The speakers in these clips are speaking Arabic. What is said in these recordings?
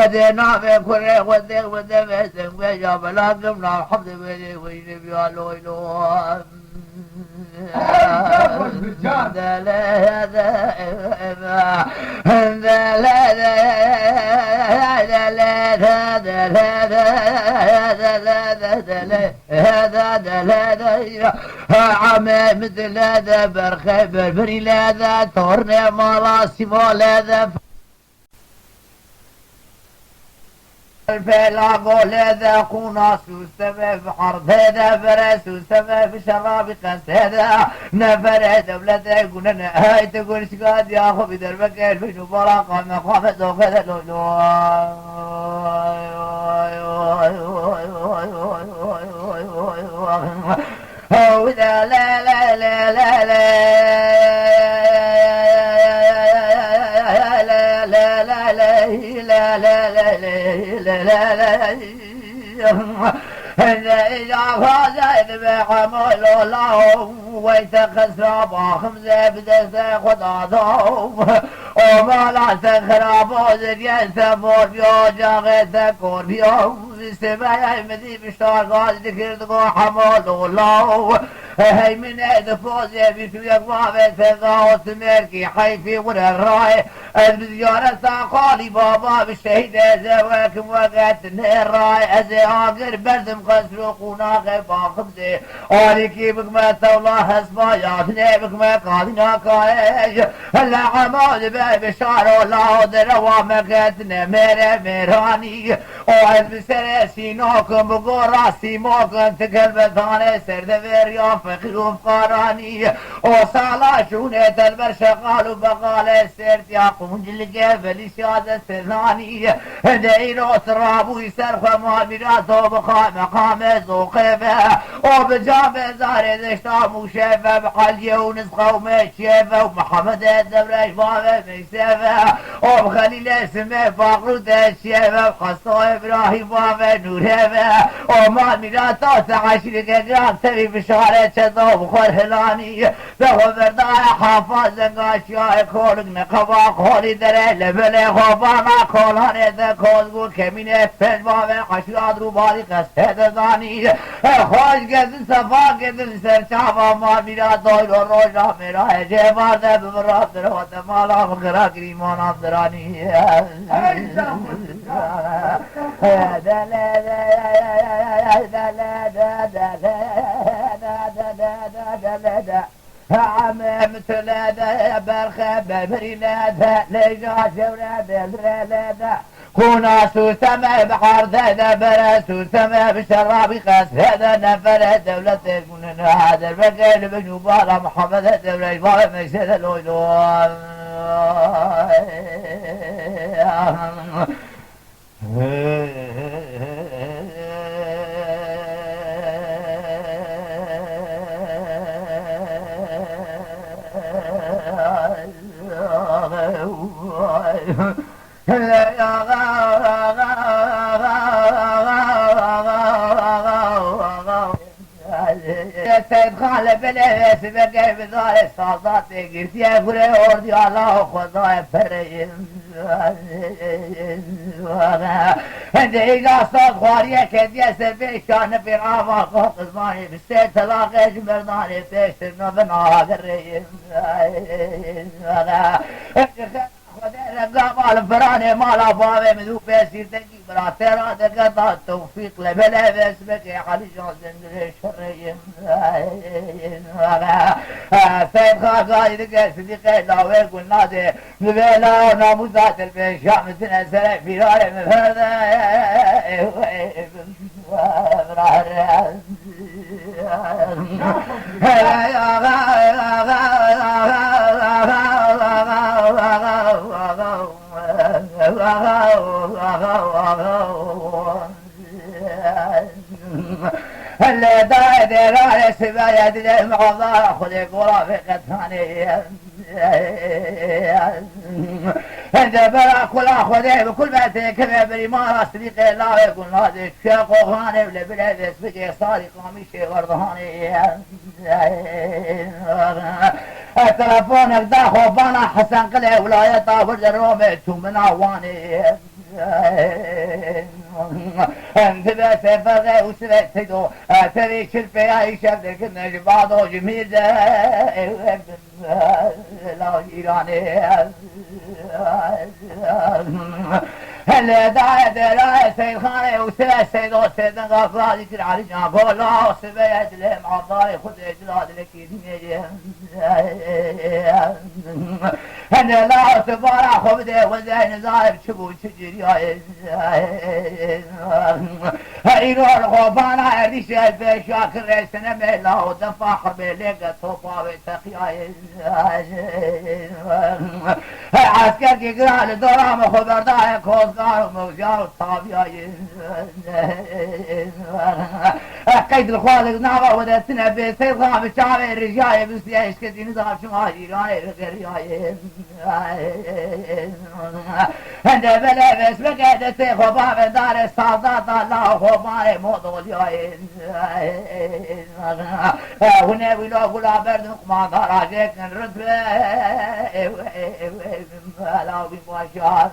ودينا بكره ودي سنجا بلا قمنا الحمد بيدي ويجي بيا لويلو عمي مثل هذا برخيب البري لاذا تورني مراسي مولاذا الفيلا هذا كونا سوستمع في حرب هذا فرس سوستمع في شراب قس هذا نفر دولة يقول انا هاي تقول شقاد يا اخو بدربك الفيش وبراقة مقامة وكذا لولو وذا لا لا لا لا إذا فازت بحمل الله ويتخسر بخمسة بدسة خطاطهم وما لا تخرب زريان ثمور بيوجا غيث كور بيوم السماء يمدي بشتار قاد ذكر دقو حمل الله هاي من هذا فوزي بشوية قوابة ثقا وسميركي حيفي ورا الراي البزيارة ساقالي بابا بالشهيد ازواكم وقت الراي ازي اقر بردم خسروقونا غيبا خبزي آلي كيبك ما تولا هسباياتني بك ما قادنا كايش هلا عماد باب شارو الله دروا مكتنا ميرا ميراني وعلم سرسي نوكم بقول راسي موكم تكلبتاني سرد فيريا فخلوف قاراني وصالا شونة البرشقال بقال سرت يقوم جلقى فلسياد السراني دينو ترابو يسرخ ما ميراتو بخا مقام زوقفه وبجام زار دشتا مشافه بحال يونس قومه شافه ومحمد الزبرش بابه مكسفه وبخليل اسمه فقرو تشافه وخصو ابراهيم بابه نورهفه وما ميراتو تعشر كجرام سبي بشارة شدو بخور هلاني بخو برداء حافظ زنگاشياء كولك نقبا خولي دره لبله خوبانا كولانه ده كوزگو كمينه فجبابه قشراد رو بادي قصه دزاني خوش گزن صفا گزن سرچاوا ما میرا دویل و روشا میرا جبار ده ببرا درو ده مالا مقرا گریمان آمدرانی مثل هذا برخب بريلادها ليجا شوراد بريلادها كونا سوسمة بحر ذا برا سوسمة بشراب قاس هذا نفر دولة كنا هذا البقال بجوبالا محمد دولة يبغى مشهد الويلون سيد خالد بلس بقى بذال الصادات قلت يا فري اوردي الله خداي فريم دقيقة صاد خوارية كدية سبي كان في العافا قطزماني بالسيد تلاقيش مرداني بيشترنا بناها قريم قابل فراني مالا بابي مذوب بيسير تجي براتيرا دقاطا التوفيق لبلا باسمك يا علي جان زنجري شريم سيد خاقاي دقا صديقي لاوي قلنا دي مبيلا وناموزات البيشام مثل سرع في راري مفردا اللي دايد رأي سبايا دي معضاء خذي قرى في قطاني انت برا كل خذي بكل بيتي كما بريمارا صديقي الله يقول هذا الشيخ وخاني ولا بلاد اسبقي صاري قاميشي غرضهاني تلفونك داخل بانا حسن قلي ولاية طافر جرومي تو من عواني انت بس فرغي وسبتدو تري شلبي اي شبدك نجبادو جميل لا ايراني هلا داعي لا سيد خاني وسلا سيدو سيد غفالي كل علي جابولا سبيت لهم عضاري خذ اجلاد لك يدني هلا لا تبارع خبده وزين زايب شبو شجري هايرو الغوبانا ارديش البي شاكر ريسنا ميلا ودفع حربي لقى توبا بتقيا عسكر كي قرال دورام خبرداء كوزقار وموزيار الطابيا قيد الخالق ناغا ودتنا بسيد غام الشعبي الرجاي بسياش كدي نظام شمالي راي غيرياي هند بلا بس بقعد سيخ وباب دار الصادات الله خباري موضوع ياي هنا ولا قلا برد ما دراجك نرد لا بمشاهد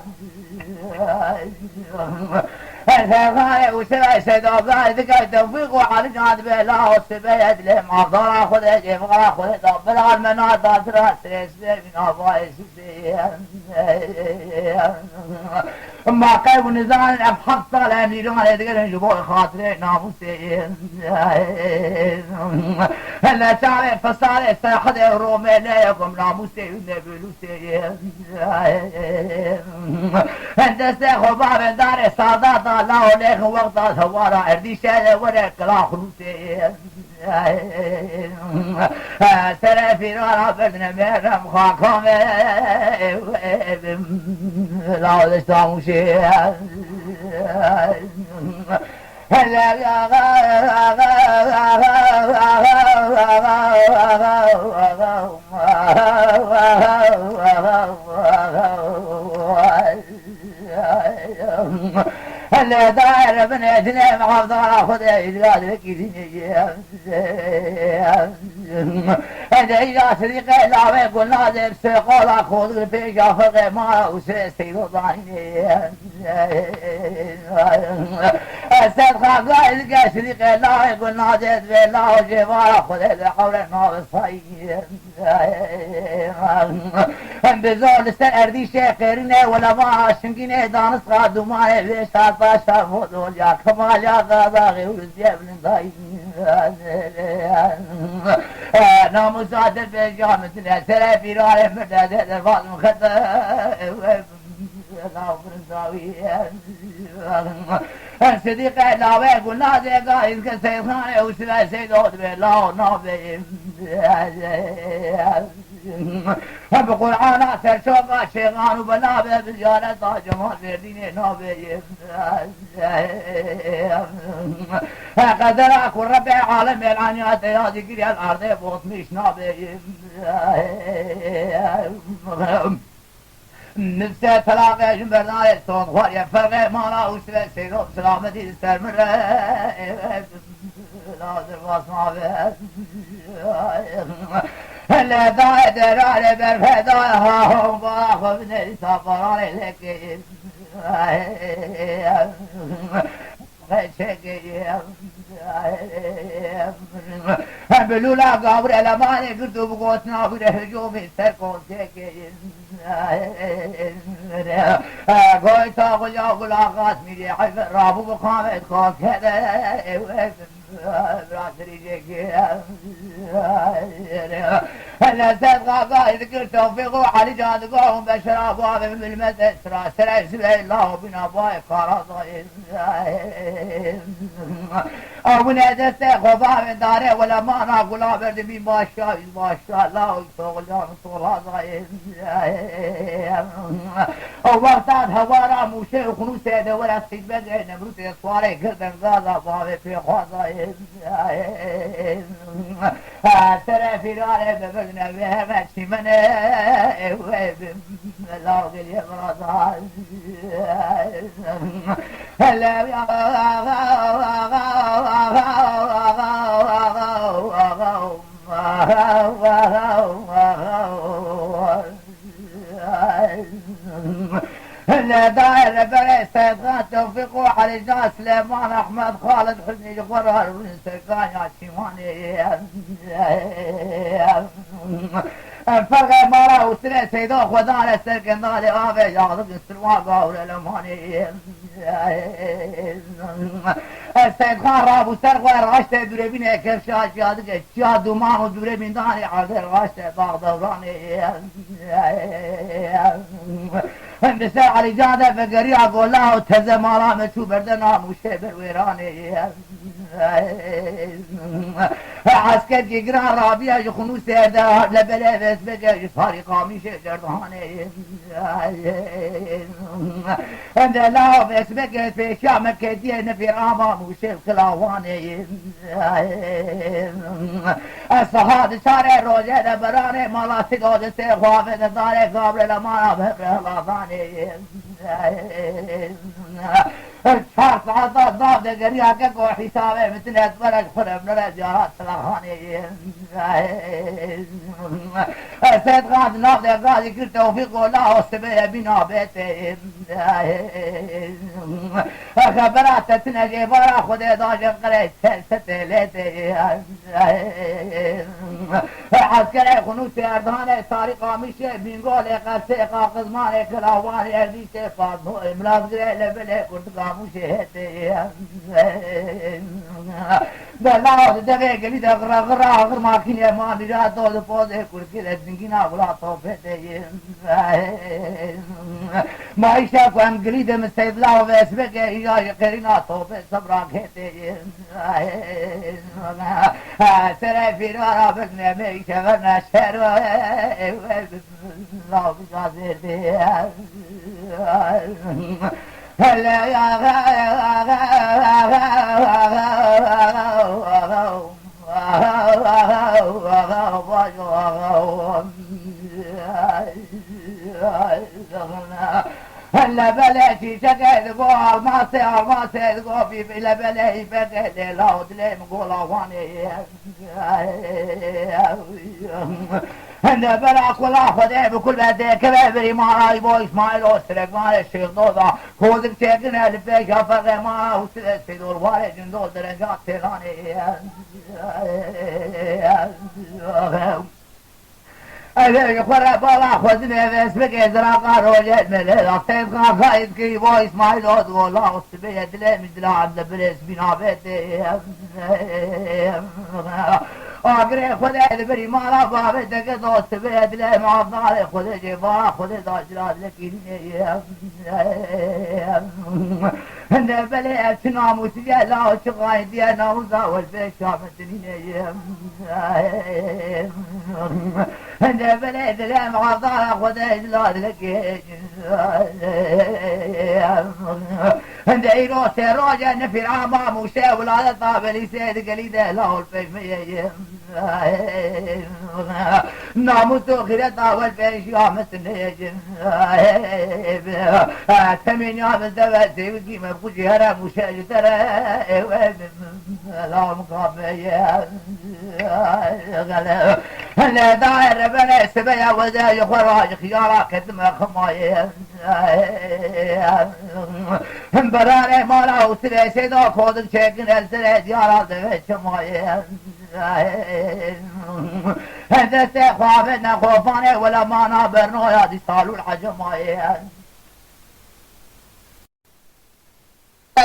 الفقاية وسبع سيدوبات ذكر توفيق وعلى جانب الله والسبيد لهم عضارة خذ جفغا خذ دبل على المناطة تراس رسبير من أفايس ما قيب نزال أبحث طالع ميلون يدقل جبور خاطرين ناموسين هلا شعبي فصالي سيحد الرومي لا يقوم ناموسين نبلوسين هندسة خباب دار السادات الله عليك وقت الثوارة ارديش هذا ورق لا خلوسين سرى في نارا بردنا مرم خاكم لا لستامو شيء هلا هلا داير بنيتنا محافظة خذ إجلال لك هذا إجا صديقي لا بيقول نادر سيقولا خذ البيجا فقه ما وسيستيلو ضاني أستاذ خاقا إلقى صديقي لا يقول نادر بلا وجبارا خذ الحول النار الصير بزول استأردي شيخيرنا ولا ما شنقيني دانس قادو ماني بيش باشا فضول يا كمال يا غاضاغي ورزيب لنضايين ناموس عدل بجامة الأسرة في رالي مرداد الفاظ مخطة لا برزاوي صديقي لا بيقول نادي قايد كسيد خاني وسلا سيد عود بالله نابي بقول عانا سرشوقا شيغان وبنابي بزيارة جمال برديني نابي قدر اكون ربي عالم العنيات يا ذكري الارض بوط مش نابي نفسه تلاقي جنبرنا الصوت خواري فرقه مالا وسبه سيروب سلامتي استرمره لازم واسمع به هلا داعي دراري برفداي هاهم باخو بني سافراني لكي بلولا قابر الماني قردو بقوتنا بره هجومي سركون تكين قوي تاقل يا قلاقات ميري حيث رابو بقامت قاك هذا براسري جيكي هلا زاد غاقا يذكر توفيق وحالي جادقاهم بشراب وابي من المدى سرا سرا سبه الله بنا باي قراضي ابونا دسته خبا من داره ولا ما ناقولا برد بي ما شاء الله ويتوغل جان طولا ضايم او وقتات هوارا موشه وخنوسه ده ولا سيد بقى نمروت يسواري كردن غازا بابي في خوازايم سرا في راره ببقنا بها ماشي منه لا قل يا برازال هلا داير بلي سيد خان توفيق وحريجان سليمان احمد خالد حسني الغرار والسكان يا شيماني فرق مرة وسنة سيدو خدانا سركن دالي آبي ياغضب السلواقا وللماني السيد خان رابو سرقوا راشته دربينه كيف شاشادك شا دومان ودربين داني عالدر راشته باغ دوراني بسر علي جاده فقريا قولا وتزمالا مشو بردنا مشبر ويراني عسكر جيقران رابيا يخنو سيرده لبلا بس بقى يفاري قاميش جرداني عند لا بس بقى في شام كديه نفير امام وشيل خلاواني الصهاد شارع روجه براني مالا سيدود سيخوافه داري قابل لما بقى شهر ساعات ضاب دقريها كاكو حسابه مثل اتبرك خرب نرجعات سلخاني سيد غاد ناف دقادي كل توفيق الله والسبيع بنا بيتي خبرات تنجي برا خده داجر قريت ستليتي عسكري خنوسي ارداني طارقا مشي بينقول قرسي قاقز مالي كلاواني ارديسي فاضمو ملازقري لبلي كرتقا مشيتي بلاو دبي قليد غرا غرا غر ماكيني ما نجات دود بوزي كركي دنگينا بلا طوفتي ما يشاف ام قليد مسيد لاو بسبك يا قرينا طوفت صبرا كيتي سري في نارا بكنا ميك غرنا شهر لاو بجازيتي هلا يا هلا بلاتي شقد قول ما سيد قوفي بلا بلاي بقد لا دلي مقول واني هلا بلا كل اخذ بكل بدي كبابري ما راي بو اسماعيل وسرق مال الشيخ ضوضا خذك تيقنا لفيك فرق ما وسيد الوالد جندول درجات تيراني أذيك فرق بالا خذني بس بقي زراقا روجت مليل سيد خان خايد كي بو اسماعيل وضغول لا وسبيه دلي من دلا عبد بليس بنا بيتي آگره خود بری مالا بابه دکه دوست بیدله معافدار خود جبا خود داشتراد لکنی هنده بله افت ناموسی لا چقای دیه ناموزا والبه شامتنی هنده بله دله معافدار خود اجلاد لکنی هنده ایرو سراجه نفیر عمام وشه ولادت طابلی سید قلیده لا والبه ناموس وخيرت اول في شامة النجم تمين يوم الزبد سيوكي مبقوشي هرم وشاج ترى لا مقابية هلا داير ربنا السبيع وزاج خراج خيارا كتم خماية براني مالا وسري سيدا فوضك شاكن السري ديارا دفت شماية هذا سيخوافنا خوفاني ولا ما نابرنو يا دي صالو الحجماية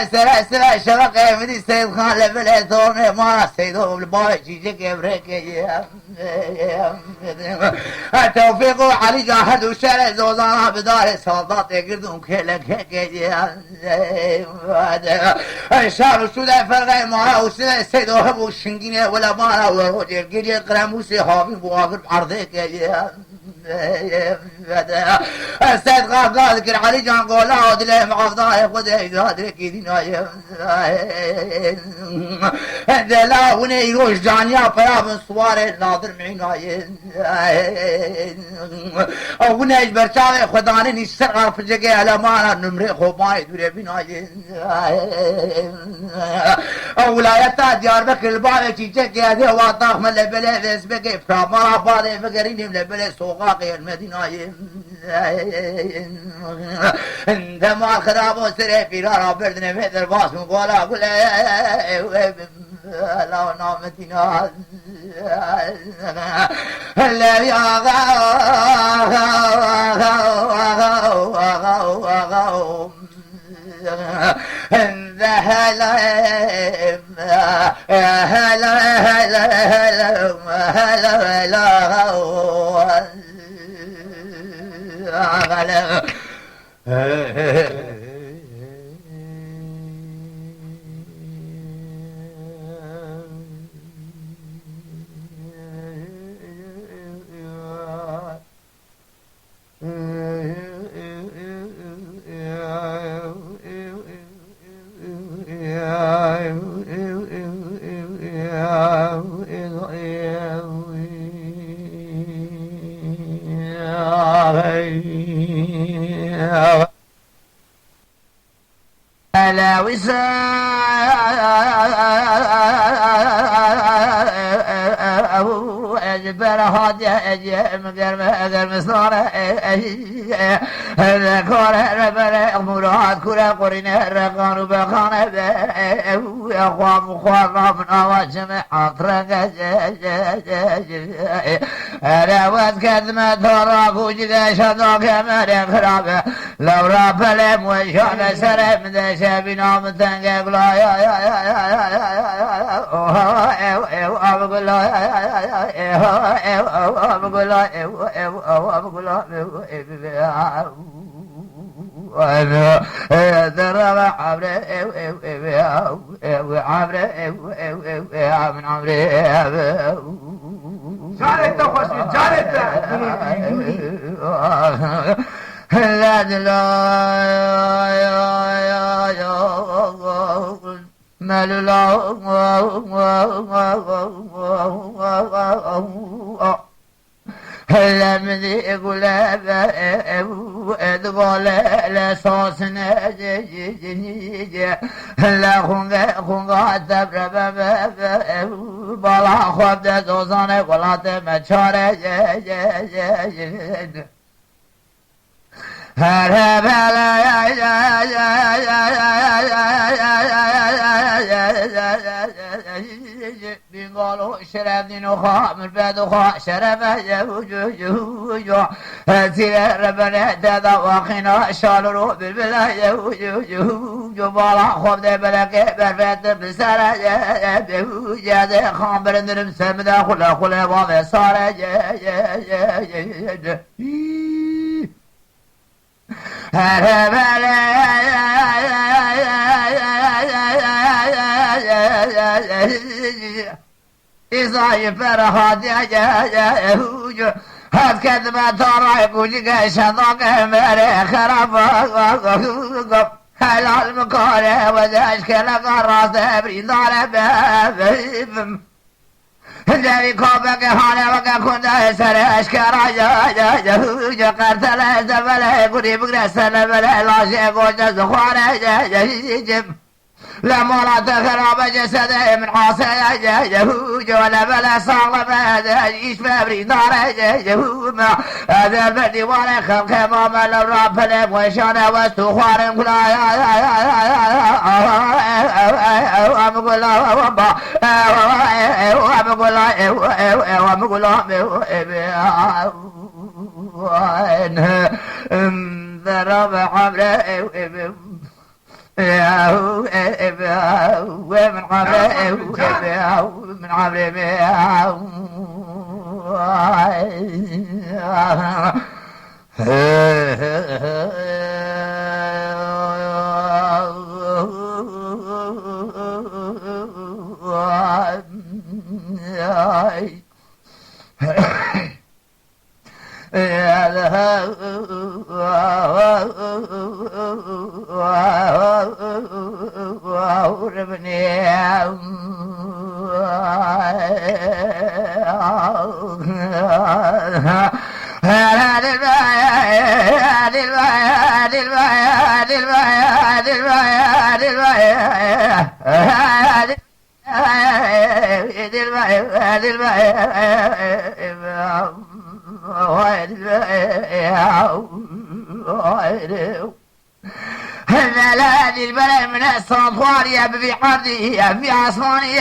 سرع شرق يمدي سيد خان لبل ثورني ما سيدو بالبارك جيجك يبريك توفيق وعلي جاهد وشارع زوزانا بدار سلطات يقردون كلك شعر السوداء فرغي معاه وسنة سيدو هبو الشنقينة ولا مانا وروجي القرية قراموسي حافظ بواقر بعرضيك السيد غاب ذكر علي جان قولا ودلي معافضاء خده قادر كيدين لا وني يروش جانيا فيا من صوار الناظر معين وني برشاوي خداني نشتغل في جاكي على مانا نمري خوباي دوري بناي ولايتا ديار بكر البابي تيجاكي هذه واطاق من لبلي فيسبكي فرامارا بادي فقريني من لبلي سوقاقي المدينة انت ما خراب وسري في رارا بردنا مثل باس مقولا قول لو نامتنا لا يا لا أجبر هادي مقر مصنع كورة ربنا مراد كورة قرينة رقان وبخانة أخوام وخوام من أواج جمع عطرق رواد كذمة تراك وجد شدوك مريم خرابة لو راب لم وشان سرم دشا بنام تنقل هلا من يقول تقول لا صوص نجي هلا خونغا تبرب بلا خود دوزانه ولا تمچاره هر بيقولوا شرب دينو خامر بدو خا شرب جو تير ربنا دادا واخينا شالرو بالبلا جو بالا خوب ده بلك برفت بسرا جاد خامر ندرم سمدا خلا وام سارا إذا فرحات يا هات كذبة تراي كوجك شذاك مري خراب هل المكاره وذاش كلا قراص بريد على باب هذي كوبك حالة وك كنت سرش كراجا قرت لا زبله قريب قرسنا بلا لا شيء قوج زخارة جم لما لا تخرب جسده من عاصي ولا بلا صعب هذا يشفى بريدار هذا البدي ولا خلق ماما لو راب لم وشانا واستخوار كلا أقول ضرب حمله ومن هذا البلد من الصنطوار يا في عرضي يا في عصماني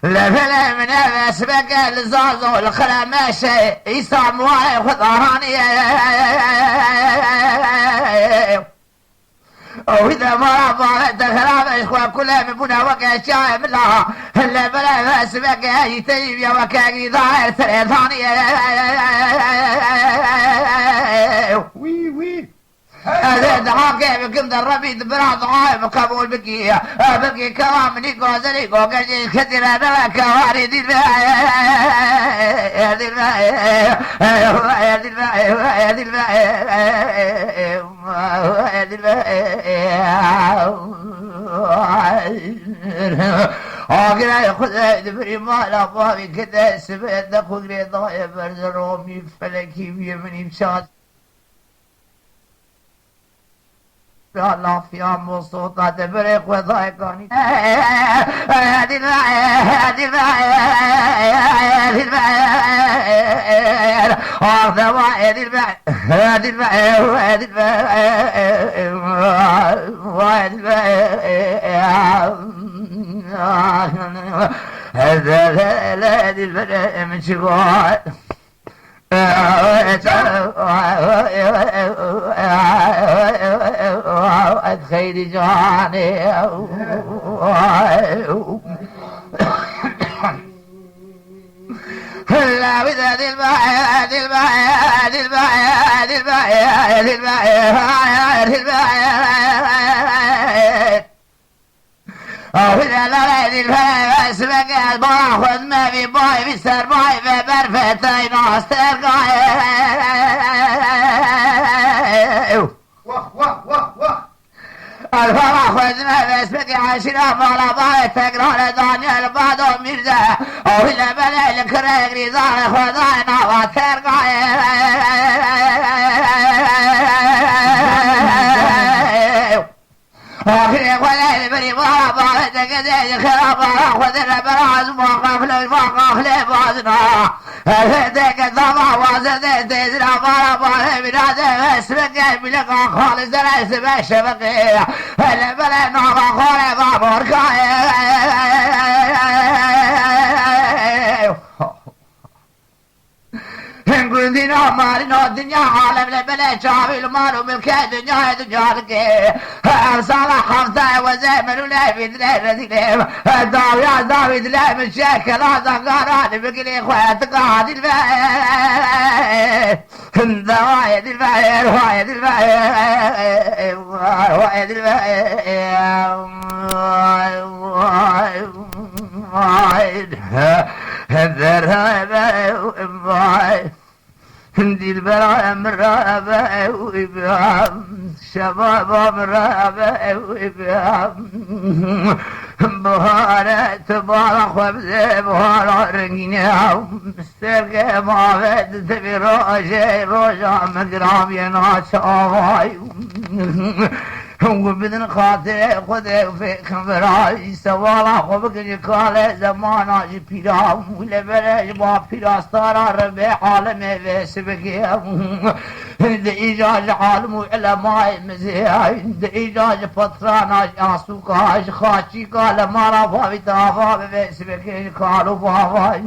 لا فلا من أسبق الزاز والخلا ماشي يصعب واي خطراني وإذا ما رفعت الخراب إخوة كلها من بنا وكا شايب لها هلا بلا أسبق يتيب يا وكا ظاهر ثاني وي وي هذا دعاك بكم دربي دبرا ضعاف قبول بكي بكي كلام نيكو زنيكو كجي كثير انا كواري دي هذه أقرأ يأخذ دبري مالا بابي كده سبت دخل رضايا برد رومي فلكي بيمني مشاد الله في عم صوتها تبرق وضايقني هذه من شغال خير جاني لا بذات وإذا لا يدي الفاس بقى باخذ ما في باي في سر باي في برفتين ناستر الفرح خذ ما بس بقي عشرة مالا باي تقرأ لدانيال بعدهم مرزا وإلا بلا الكريك رزان خذانا وترقى آخر ولا بري ما بعد كذا خراب خذ البراز ما قفل ما قفل بعضنا هذاك الضبع وزد تزرع ما بعد بلاد اسمك بلقى خالص راس بشبكي هلا بلا نوع خالد بابورك نقول دينا مالنا الدنيا عالم لبلا شعبي المال وملكة دنيا دنياك صالح خمسة وزمن ولا في دليل داوي داوي دليل من شكل هذا قرار بقلي اخواتك هذه البيت وايد البيت وايد البيت وايد البيت وايد هندي البلاء مرابع وإبهام شباب مرابع وإبهام بهارة تبارك وبزي بهارة رنجينة مسترقى ما بد تبي روجة مقرام يناش آواي وبدن خاطر خذ في خبراي سوالا خبك يقال زمانا جبيرا ولا بلاش ما بيراستارا ربع عالم بسبكي ديجاج عالم علماء مزياي ديجاج بطرانا عسوكاج خاشي قال ما رفا بتافا بسبكي قالوا بابا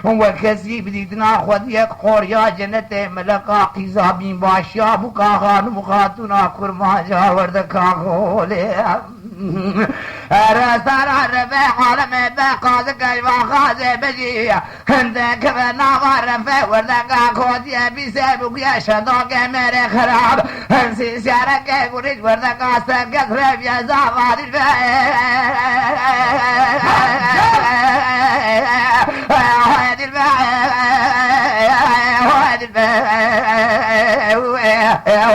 وكسي بديتنا خذ يقور يا جنة ملكا قزابين باشا بكا خانم خاتونا كرما ورد كاغولي رسال ربع عالم باقاز كيف خاز بجي عندك بناغر في ورد كاغولي بسبب يا شدوك مري خراب انسي شارك يقولي ورد كاسك قصرف يا زغار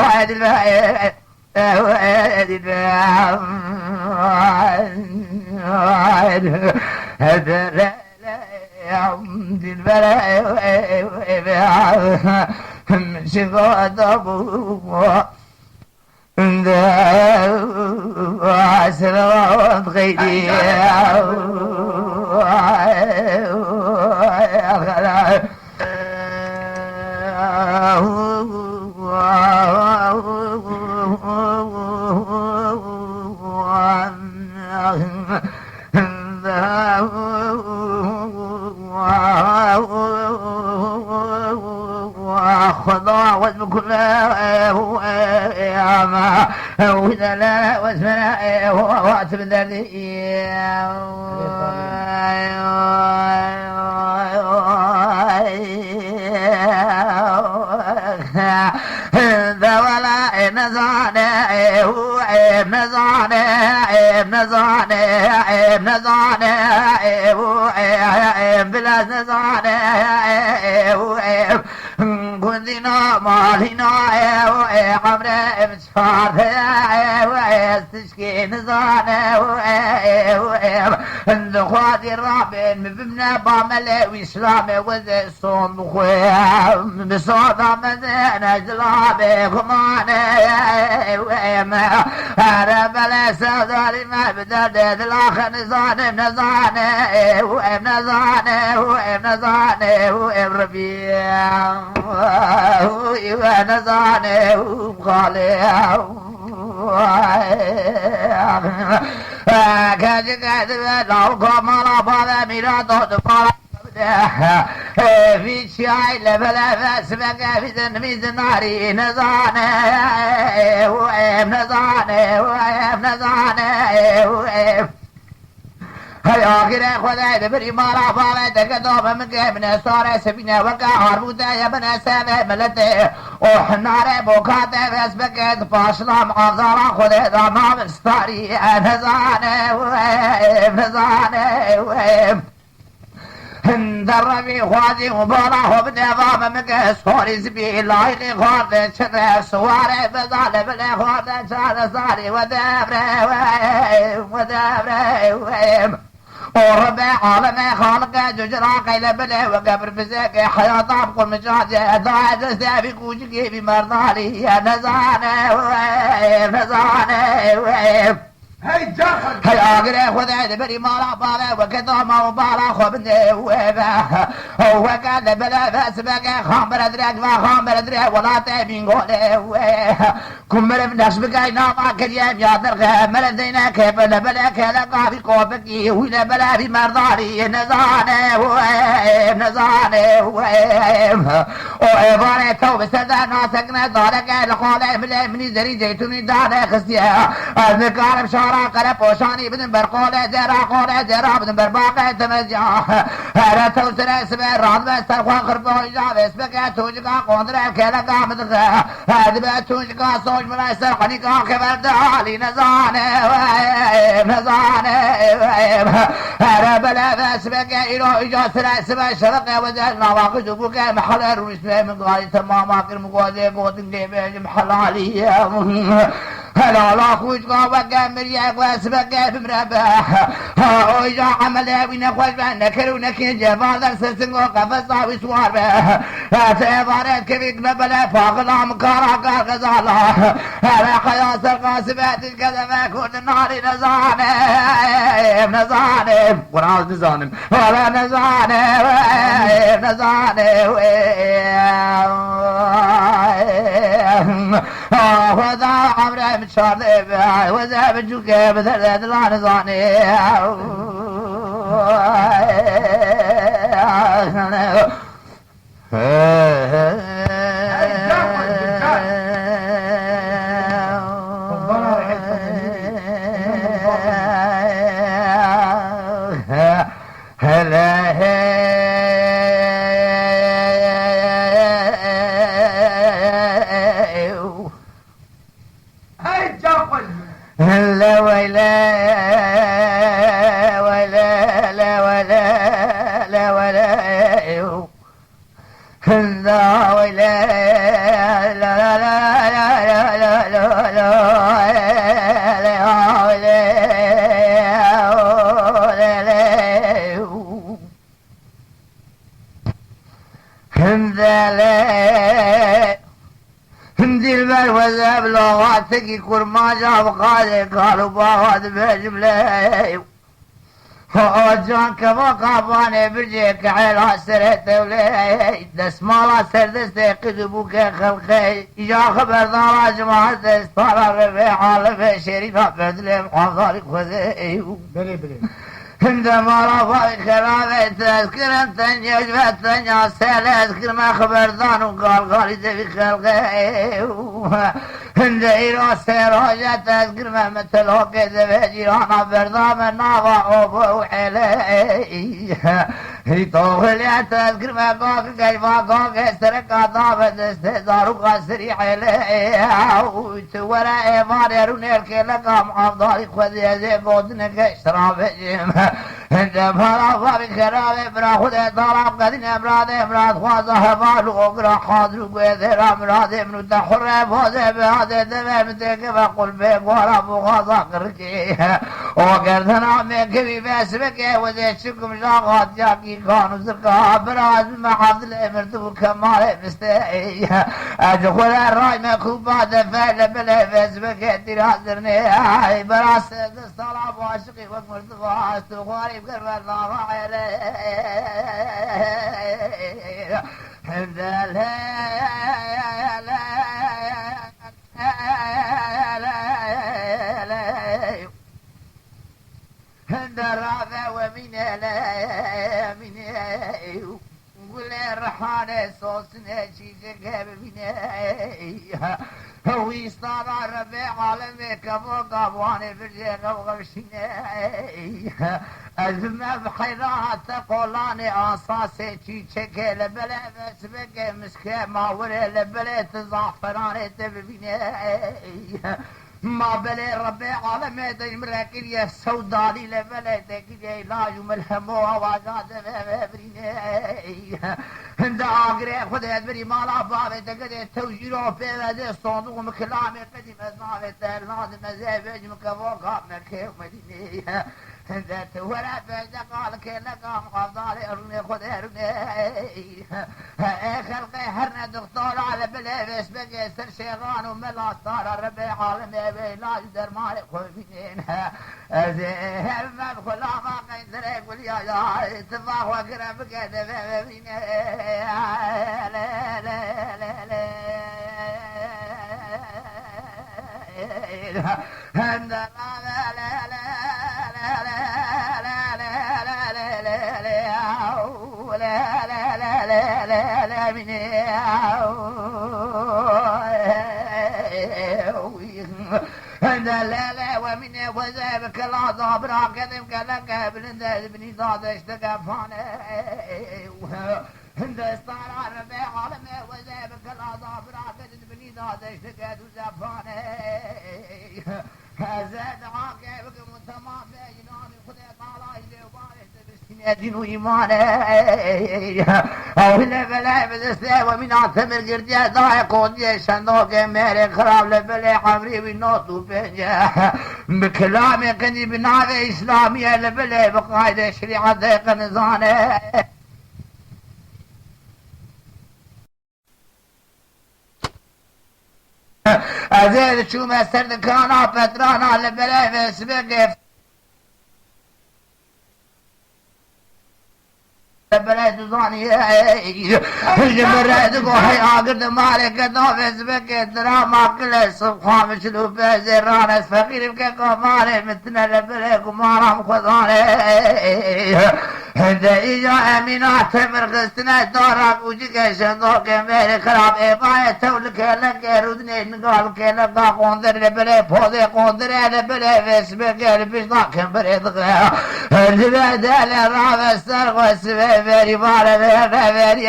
هادي الباء وادي الباب هذا لا يعمد البلاء من شغاد أبوه عسرات غيري خضاع واسم يا ما وإذا لا واسمنا هو واتم الذي ذا ولا نزانه بلا نزانه كنتنا مالنا عمره مسفار استشكي نزانه دخواتي الرابين ببنا بعمله وإسلام وزي الصون بخويم بصوتا مزينة جلابي خمانه أنا بلا سوداري ما بدرد الآخر نزانه ربيع ونزانه خالي كذا لو كمال بابا ميراث دفاع في شاي لبلا فاسمك في تنميز ناري نزانه هيا كده خدای بری مارا بالا دکتو بمگه من ساره سبینه وکا هربوده یا بنا سبه ملته او ناره بوکاته بس بکت پاشلام آزارا خود دامام استاری نزانه در ربی خوادی مبارا خب دوام مگه سوری زبی لایقی خورده چره سواره بزاله بله خورده چره ساری و دبره وربع عالم خالق ججرا قيل بله وقبر بزاق حياة بقول مجاجة ضاعت استابي كوجكي بمرضالي يا نزانه هاي جاخر هاي اقرا خذ بري مالا بالا وكذا ما بالا خبني وبا هو قال بلا بس بقى خامر ادرك وخامر ادرك ولا تبين قوله كمر من ناس بقى ناما كريم يا درغ ملذينا كيف بلا كلا قافي كوبكي ولا بلا في مرضاري نزانه وعبارة توب سدا ناسكنا دارك لقاله مني زري زيتوني دارك خسيا اذكار بشار قرب پوشانی بدن بر قول زرا بدن بر باقی تمزیا هر توسر اسم راد و سرخوان خربان جا اسم که توجگا قندره کلگا مدغه هدبه توجگا سوج ملا سرخانی کا خبرده حالی نزانه هر بلا اسم که ایرو ایجا سر اسم شرق و زر نواقع جبو که محل روش من قالی تمام آخر مقاضی قوتن که بیجم حلالی هلا خوش قوة مريا واسبق بمربا ويجا عمله ونخوش بنكر ونكين جبال سرسنغو قفصا وسوار به تبارت كبيك ببلا فاقلا مكارا كالغزالا هلا خياس القاسبات الكذبة كل النار نزانم قرآن نزانم ولا نزانم وذا عمره متشارده وذا بجوكه بذل دلان زاني تجي كرماجة وقال قالوا باهد بجملة جان كما قاباني برجيك عيلا سرت ولي دسمالا سردست قدبوك خلقي يا خبر دارا جماعة دستارا ربيع عالم شريفة بدلم حضارك خذي بله بله عندما رفع خلافة تذكر تنجج فتنجا سهل اذكر ما خبردان وقال قالد في خلقه عند إيرا سيراجة تذكر ما مثل وقيد في جيرانا بردام الناغا أبو حلي توغل تذكر ما قاك كيفا قاك سرقا دابت استهدار وقاسري حلي وتورا إيمان يرون الكيلقا محافظالي خذي هذي قودنك اشتراب جيم عندما رفع بخلاف براخد طلب قدن امراد امراد خوازه هبال وقرا حاضر وقيدر امراد ابن تحر فوزه بهذا دمه متك وقل بقولا بغاظة قركي وقردنا مكبي باسبك وذيشكم شاقات جاكي كانوا زرقا براز محافظ الامرتو كمال مستعي ادخل الراج مكوبات فعل بلا باسبك ترازرني براس الصلاة وعشقي ومرتفع استغفاري بقرب الله عليه حمد عند الرافع ومن من قل الرحانة صوصنا شيشك بمنه هو يستار ربيع عالمي كمو قابواني برجيغ وغشيني أزمة بحيرها تقولاني أنصاصي شيشك لبلا بسبك مسكي ما ولي لبلا تزعفراني تببيني ما بلي ربي عالمي دمركل يا سوداني لبلا تكلي لا يملهمو وازاد ببريني عند آقري خذ بري مالا بابي تقدر توجيرو في هذا الصندوق مكلامي قديم أزنافي تلناد مزيبج مكفوقا مكيف مديني عند تورا فجد قال كلقا مقابضالي أرني خذ أرني خلقي هرنا دكتور على بلا بسبق سر شيغان وملا صار ربي عالمي لا يدر مالك خوفين زهر ما بخلا ما قيدر يقول يا اتفاق وقرب كده بابين لا لا لا لا هند لا لا لا لا لا لا من لا لا ومن وذابك العذاب راكدم كلك بني ضاد اشتقى فانا هند استعار ربيع عالمي وذابك العذاب راكدم بني ضاد اشتقى زفانا هزاد عاقبك متمام بيناني خذي طالع يلي دين وإيمانه أو بلا بدسته ومن عثمر قرجة ضايق ودي شندوك ميري خراب لبلا حمري بالنوت وبنجة بكلامي قني بناغي إسلامية لبلا بقايدة شريعة ضيق نظانه أزيد شو ما سرد كانا فترانا لبلا بسبق بلاد زاني جمرت قوي عقد مالك نافذ بك دراما كل صبح مشلو بزران فقير بك قمار مثل لبلك ومارم خضاني عند إجا أمينات مرغستنا دارك وجيك شندوك ميري خراب إباية تولك لك رودني نقال كلك قندر لبلي فوضي قندر لبلي فيسبك البشتاك بريد غير الجباد الراب السرق والسبب فيري بارا فيري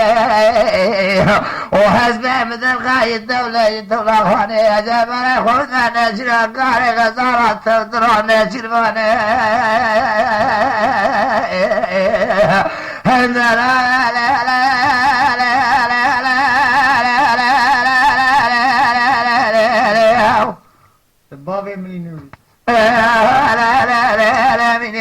وحزب مثل غاية الدولة خاني أجابنا خذنا نجر قاري غزارة تدرى نجر فاني لا لا لا لا لا بابي مني لا لا لا لا من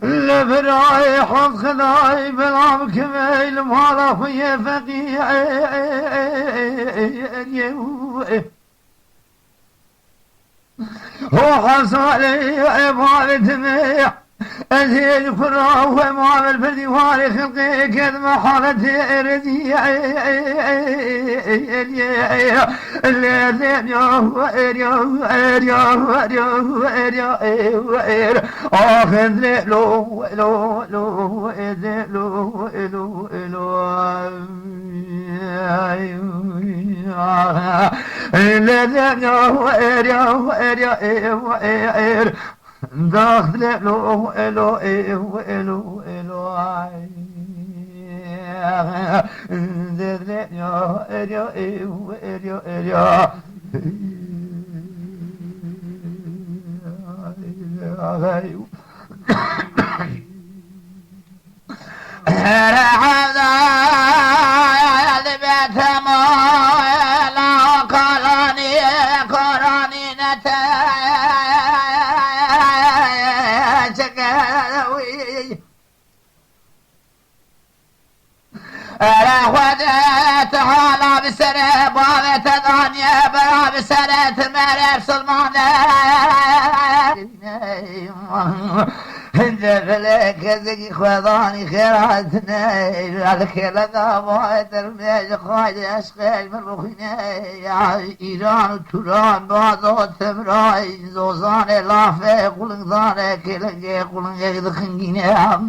لبراي حظ خداي بلعب كميل مالف يا فقيع هو حصالي عبادة أزيد فراه وما بالفدي واري خلقي كذ محالتي رديع آخذ لو داخل له إلو إلو إلو إلو تعالى بسنة بابة تغانية بلا بسنة مريم سلمان جبلك زكي خوضاني خيراتنا لك لقى بايت الميج خايد أشخيل من رخينا إيران وتوران بعضو تمراي زوزان لافي قلنزان كلنجي قلنجي دخنجينا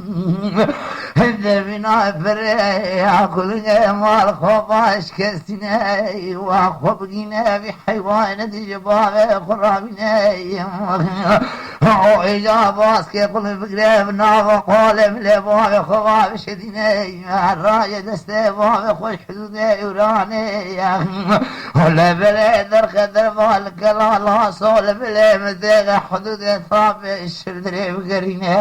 هندبنا بريا قلنجي مال خوباش كستنا وخوبقنا بحيوان دجباب خرابنا إجاباس كي قلن بقريب ناغ قولم لباب خواب شديني الراية دستي باب خوش حدودي وراني ولا بلي در خدر بالك لا صول بلي مديغ حدودي طابي الشردري بقريني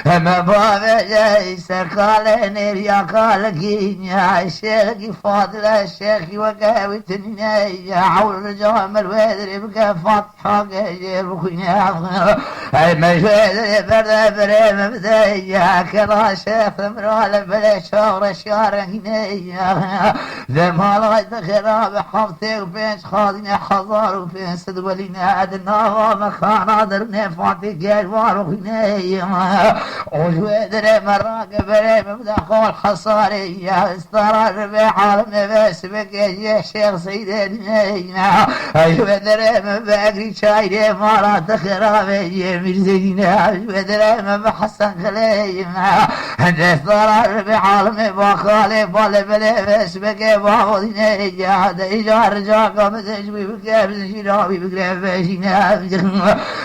ما باب جاي سرقال نيريا قالكيني الشيخ فاضل الشيخ وقاوي تنيني عول رجام الويدري بقى فاتحة قاجي بخيني اي مجويد برد بريم بدايا كلا شيخ مرال بلا شور شارني ذمال غيد خراب حفتي وفين خاضني حضار وفين سدولينا عدنا مخانا درني فاتي جيوار وخيني وجويد مراق بريم بدخول حصاري استرار بحالم بس بقى شيخ سيدنا ايوه دريم باقي شايري مرات خرابي مرزينا بدريم بحسن خلينا عند ضرر بعالم بخالي بالبلي بس بقى باودينا جاد ايجار جاكم تجوي بقى بشراوي بقى بشينا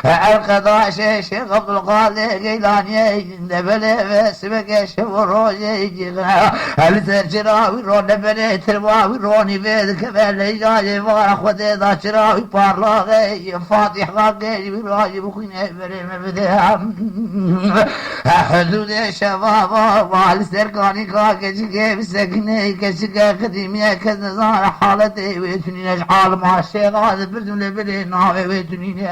القضاء شيخ عبد القادر جيلاني دبلي بس بقى شوروجي التجراوي رون بني ترواوي روني بيد كبل ايجاي واخذ ذا شراوي بارلاغي فاتح غاقي براجي بخينا بريم بدها حدود شباب والسرقاني كاكي بسكني كشكا قديمية كنزار حالتي ويتني نجعل مع الشيطان بردم لبري ناوي ويتني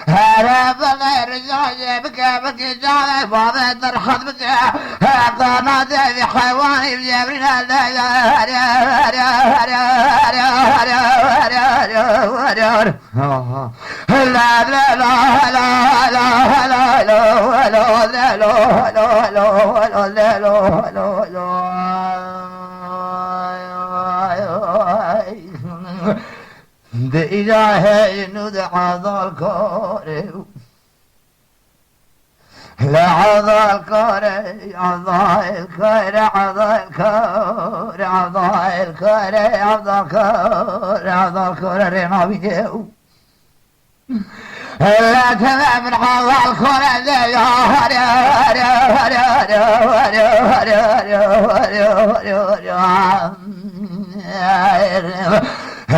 هلا بغير زوجي بكى جاي بابا ترحض بكى قناة في حيواني بجبرنا لا لا لا لا لا لا لا لا لا لا لا بإلهي ندعى ذا الكوري لا عضا الكوري عضا الكوري عضا الكوري عضا الكوري عضا الكوري عضا الكوري ريناويو لا تمام من عضا الكوري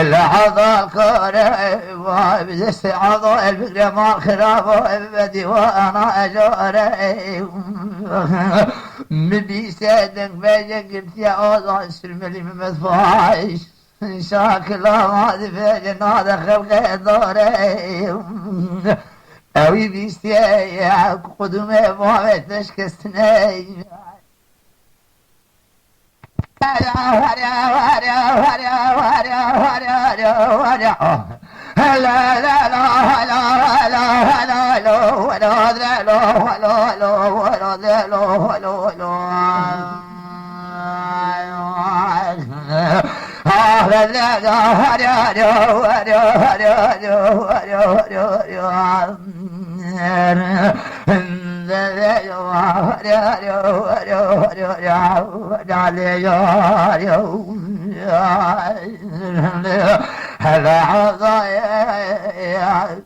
العضا الكوري وبدست عضا الفكرة ما خرافه بدي وانا اجاري مبي سادك بيجا قلت يا عضا السلم اللي ممدفعش شاكل هذا في جناد خلق دوري اوي بيستي قدومي بابت تشكستني هلا عضايا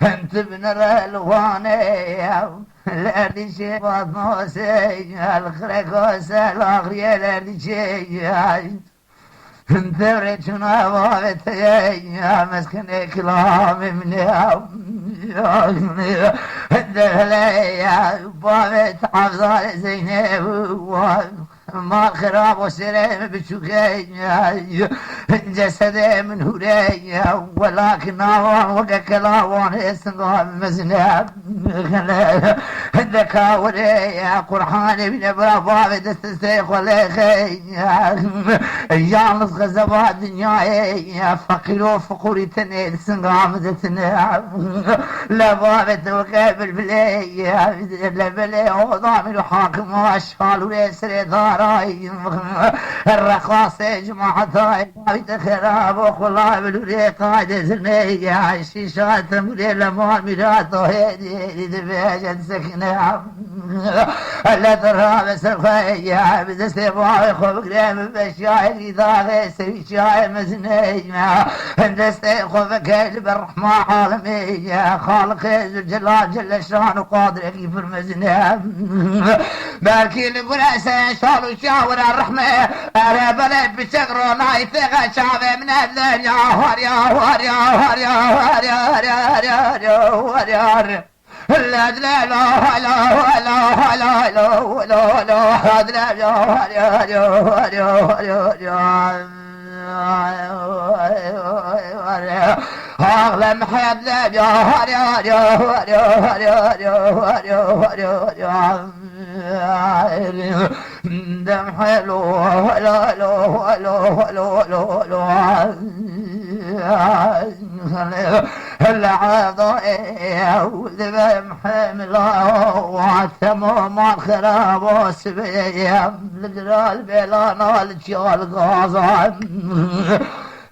انت ابن الالواني الذي شيء بطنوسي الخرقوس الاغري الذي شيء انت ريتنا بابت يا مسكن كلام مني الدهلية بابت عفضال زينب ما خراب وسلام بشوكي جسدي من هوري ولكن وقع كلاوان استنقام مزناب الذكاوري قرحاني من برافا دستيخ وليخي يالس غزبات دنياي فقيرو فقوري تنيد استنقام دتنا لبابت وقابل بلي لبلي وضامن حاكم واشفال ويسري دار الرخاص جماعتاي خراب وخلا بلوري قاعد زنية الشيشات مولي لما ميراتو هيدي دبيجن سكنة لا ترى بس الخيا بدستي باي خوب قريم بشاي ذاغي سوي شاي مزنية دستي خوب كيل بالرحمة عالمية خالق الجلال جل شان وقادر يغفر مزنية بالكي لقول شالو شاور الرحمة أنا بلد بشغرو نايتغى شعبي من الدنيا هاريا هاريا هاريا هاريا هاريا هاريا هاريا هاريا لا لا لا لا لا لا لا لا لا لا لا أغلى محيط يا هاريا هاريا هاريا هاريا هاريا هاريا دم حلو لا لا لا لا لا العضاء وذبم حمله وعتمه ما خراب وسبيم الجلال بلا نال جال غازم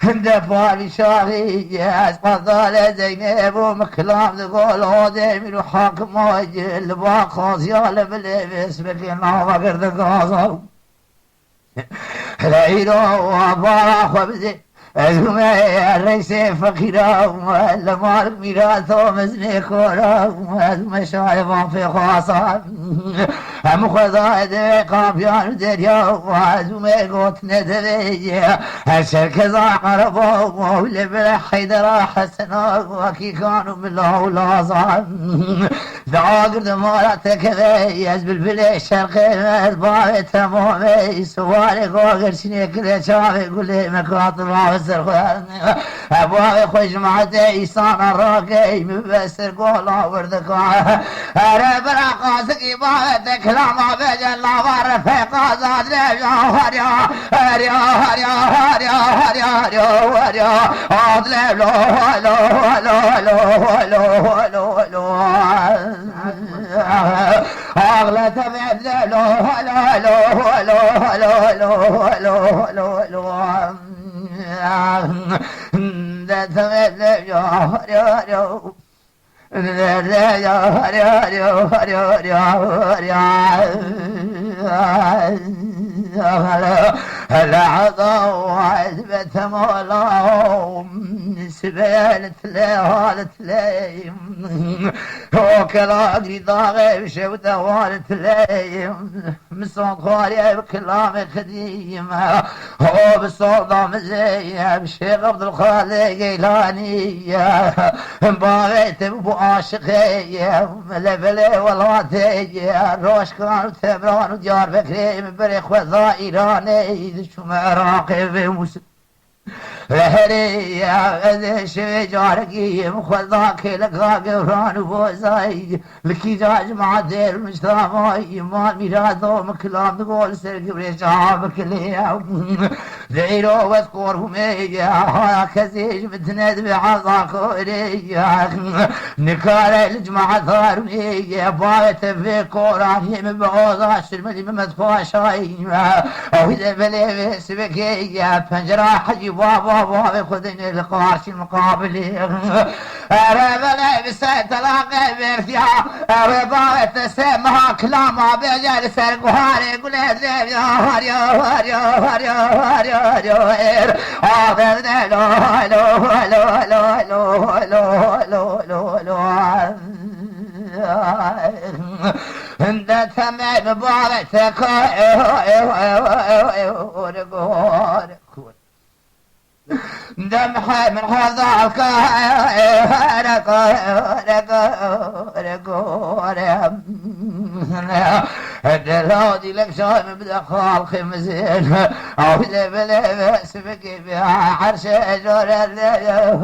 دفالي شاغي اسقطال زينب ومكلام تقول هودي من حاكم وجل باقوز يا لبلبس بكنا وقرد غازم العيرو وفارا خبزي أزمي الرئيسي فقيرا والمال ميراثو مزني كورا مشايفان في خاصة مخذا دقام يان دريا وازمي قوت ندري الشركة عربو ولبلا حيدرا حسنا وكي كانوا بالله ولازم ذاقر دمارات كذي يزبل بلي شرقي الباوي تمامي سوالي قوغر شنيك لي شافي قولي مكاطب أبوي خوش معتي إيسان الراقي مبسر قولا وردكا أرى براقاسك إبادتك لما بجل ورفقا زاد لبجا هريا هريا هريا هريا هريا هريا هريا عاد لبلو هلو هلو هلو هلو هلو أغلى تبعد لبلو هلو هلو هلو هلو هلو هلو هلو العضوات بتمولهم سبالت لهالت ليم وكلا قريد غيب شوته والت ليم مصوت خالي بكلام قديم هو بالصوت مزيب الشيخ عبد الخالق جيلاني باغيت ابو عاشقي لبلي والواتي روش كانوا تبران وجار فكري من بريخ وذا ايراني شو راقب موسى لهريا اذا شجاركي مخذاك لقا قران وبوزاي لكي جاج مع دير مجتمعي ما ميراثو مكلام تقول سرق بريشابك ليا ديرو واذكرهم ايا كزيج بتند بعضاك وريا نكال الجماعة ثارمي بايت في قراني من بعوضا شرملي بمدفوع شاي او اذا بلي سبكي فنجرا حجي بابا خذني القارش المقابل ربنا بسيت لاقي بيرتيا رضا تسمها كلامها بجال سرق وهاري قلت لي يا هاري هاري هاري هاري هاري آخذنا لو لو لو لو لو لو لو لو انت تمام بارتك دمحي من هذا الكهرك دلودي لك شايم بدخل خمزين او لا بس بكي بها حرش جور لا لا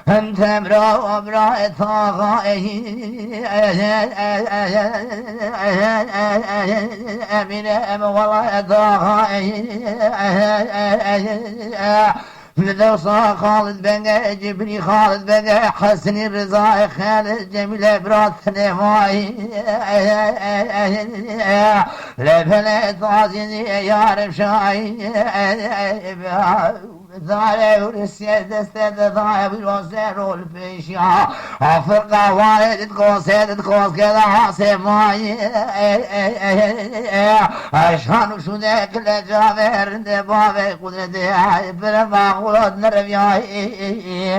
انت امرأ امين والله لو صار خالد بقى جبني خالد بقى حسني الرضا خالد جميل برات نماي لبلد عزيزي يا رمشاي ضايع ورسيت استد ضايع بالوزير والفيشيا فرقة والد قوسيد قوس كذا حاسب ماي عشان شو ذاك الجابر دبابي قدرتي برما قلت نربياي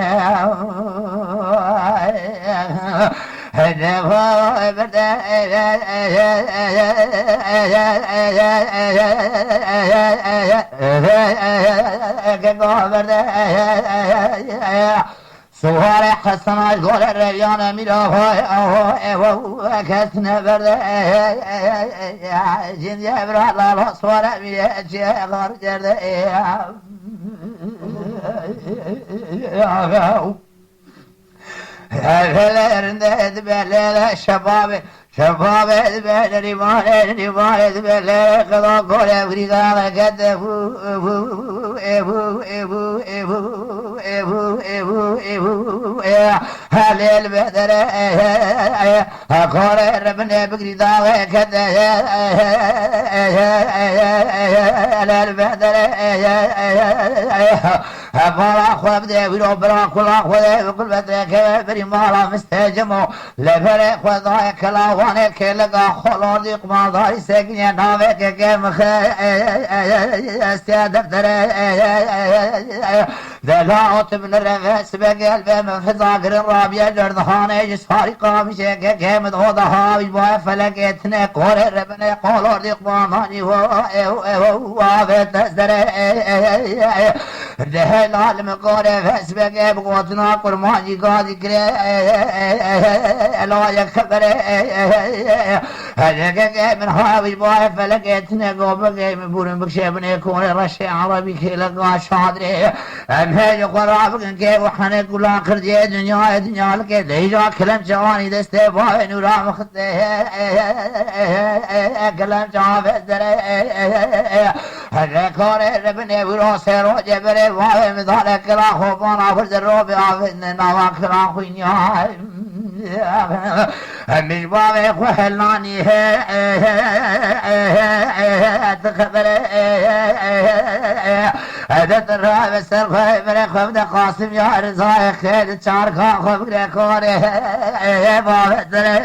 هدفا بردا سواري حسنا قول الريان ميرا كسنا بردا جن يبرا لا سواري ميرا جغار جردا الفلرند دبل شباب شباب دبل ريمان دبل قضا قول افريقا قد هل البدر قول ربنا بقريدا قد البدر فلا خلق ذي وربنا كلا خذ وكل بدرك بريمالا مستجمو لفرق وضايق لاوانك لقى خلون ديق ما ضاري ساقني نامك كم استيادفتر ذلاوت من الرفس بقلب من فضاقر الرابية الارضحانة جساري قامشك كم دوضها بجبايا فلقيتنا قول ربنا قولور ديق ما ضاري وافت تزدر ده العالم قارئ فاسبق بقوتنا قرماني قاضي كري لا يخبر هذا من حاوي باي فلقيتنا قوبقي من بورن بكشبني يكون رشي عربي كيلقا شادري ام هاي قرابق كيف وحنا كل اخر دي دنيا لك ديجا كلام جواني دستي باي نورا مخته كلام جواب دري هذا كار ربني وراس روج بري باي مثال كلا خوبانا فرد الروب عافنا نوا كلا خوينيا مش بابي خوهلاني تخبر هذا الراب السرخي بري خبد قاسم يا رزاي خيل تشاركا خبر كوري بابي دري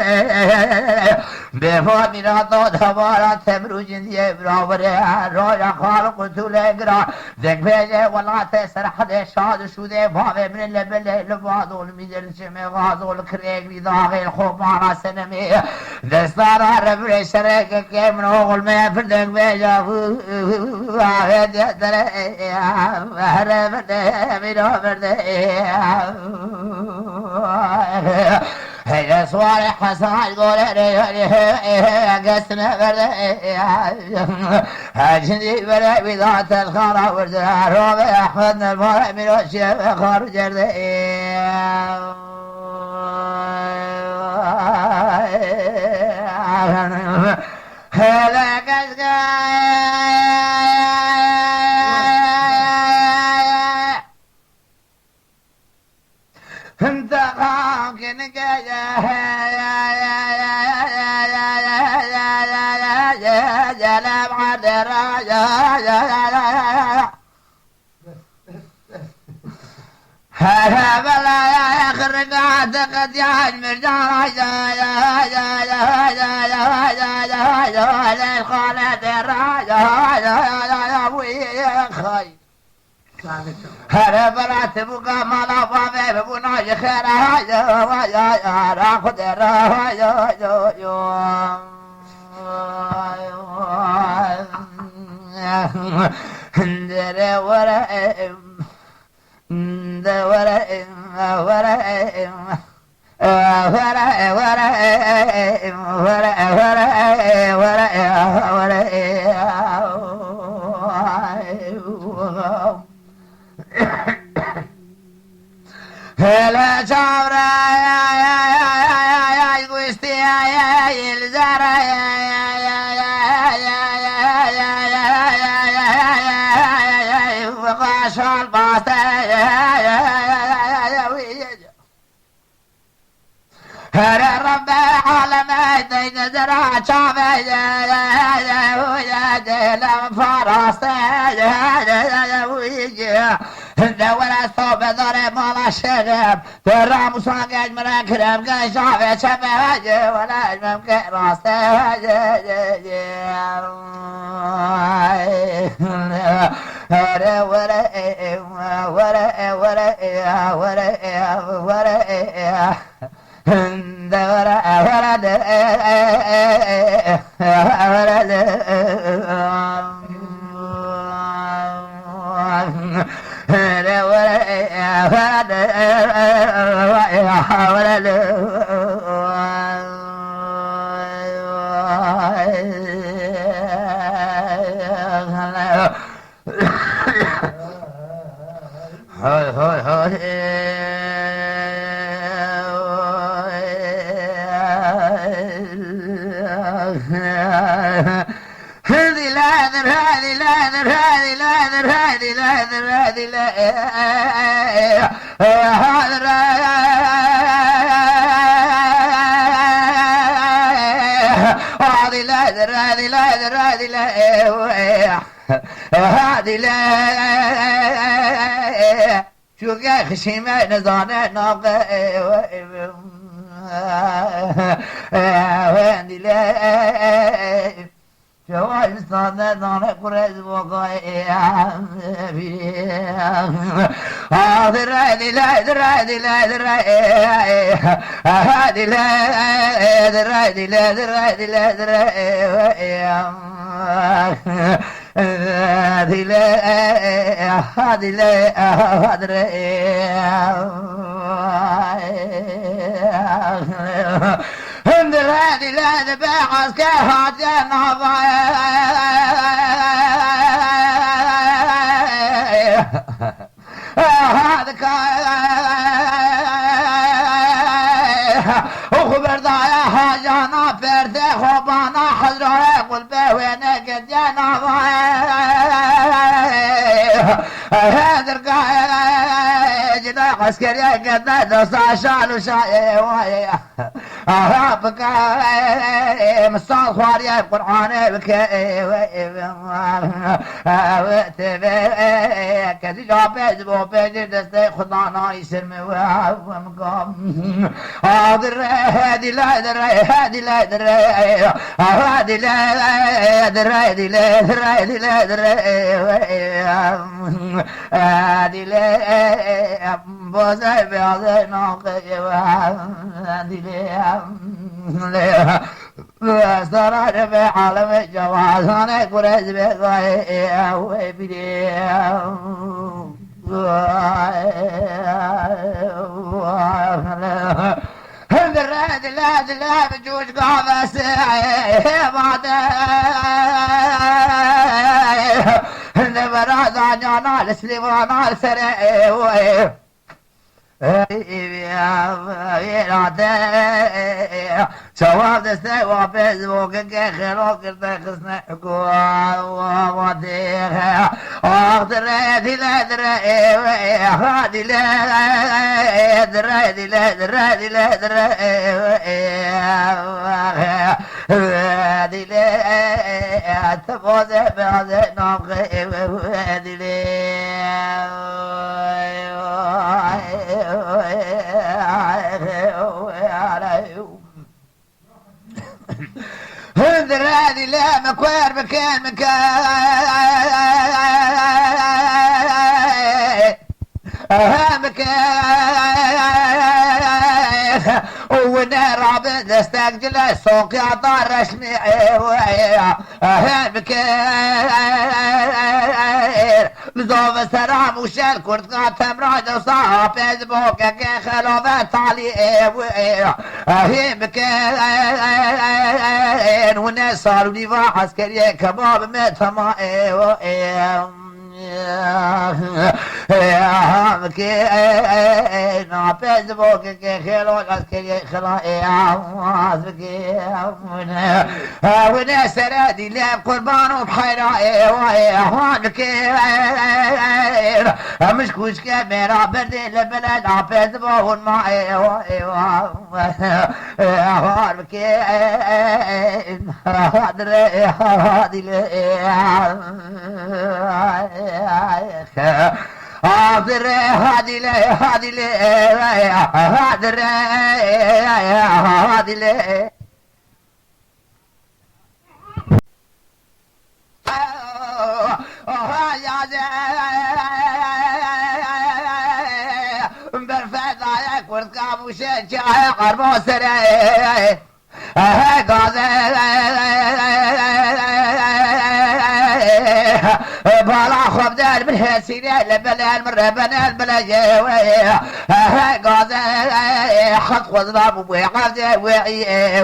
بفا میرا تو دوباره تمرو جندی برابره رویا خالق تو لگرا دک بیجه ولات سرحد شاد شده بابه من لبل لبادول میدل چمه غازول کریگی داغی خوبانا سنمی دستارا ربر شرک که من اغل می فردک بیجه واحد دره هربده میرا برده هي صواري حساج قولي قسنا برده هاجندي برده بذات الخارة وردها روبي أحمدنا المرأة من وشي خارج جرده هلا قسقا انت خاكنك جلب عدر هلا بلا يا خرق اعتقد يا المرجان الخالد الراجا ويا خي هربلا تبقى مالا بابي ببناي خير يا راخد ندري ورائم هلا شاورا يا قوستي يا الزرا يا وقاش الباسطة هر رب عالمي تقدر شافي يا دلم فراسته ولا صوب ضرب ولا شغب ترى مصاقج مراكرم قاي شافي شبه ولا ممكن راسته هذه لا شو خشيمة نزانة ناقة وين لا شوال صادة ناقة قرز وقاي هذه لا هذه لا هذه لا هذه هذه لا ذبح عسكرها جنب هذا وخبر ضايع حاجانا فرد خوبانا حضره قلبه وينك جانا هذا القايد عسكري قد ندس شالو شاي بك مصال خواري القرآن بك كذي جابت بو بيجي دستي خدانا يسرمي ومقام هذه لا دري هذه لا دري هذه لا دري هذه لا دري لا دري هذه لا بوزي بيضي ناقي هذه لا استرار في عالم الجواز انا قريز بغاية وبدي الراد لا بجوج قابس بعد النبراد عجانا السليمان السري شواب دستي وفيسبوك خلوك تخصني ووديها اخضر هذه لا دري هذه لا دري هذه لا دري هذه لا دري هذه لا تفوز بهذه نبغي هذه هذا هذه لا مكوير مكان وانا رابط استقجل السوق يعطى رسمي بزوف السلام وشال كرت قاتم راج وصاحب فيسبوك خلوفات علي هي مكان والناس صاروا لي عسكريه كباب متما كينا فيسبوك خلوك عسكري خلائي وناس رادي لاب قربان وبحيرائي كير مش كوش كاميرا بردي لبلد فيسبوك معي حاضر هادي لي هادي لي حاضر هادي لي برفض عليك ورقاب وشجع قربو سري بالا خوب دار بالهسينة لبلا المرة بنا البلاجة قاضي حط وضرب وعقد ويا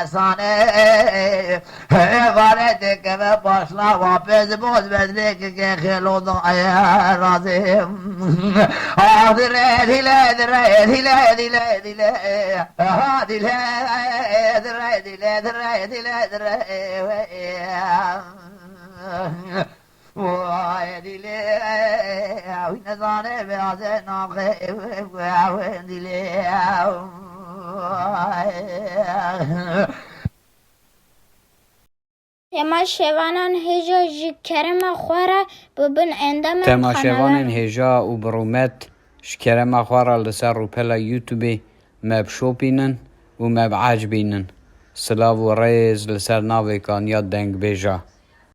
صاني غارتك بباشلا وابز بوز بدلك خلو ضايا راضي حاضر هذي لا هذي لا هذي لا هذي لا هذي لا هذي لا هذي لا وهذي لا وين ظاني بعزنا خيف وهذي لا تماشاوانان هجا جکرم خوارا ببن اندام تماشاوانان هجا و برومت شکرم خوارا لسر روپلا یوتیوبی مب شوپینن و مب عجبینن سلاو و ریز لسر ناوی کان یاد دنگ بیجا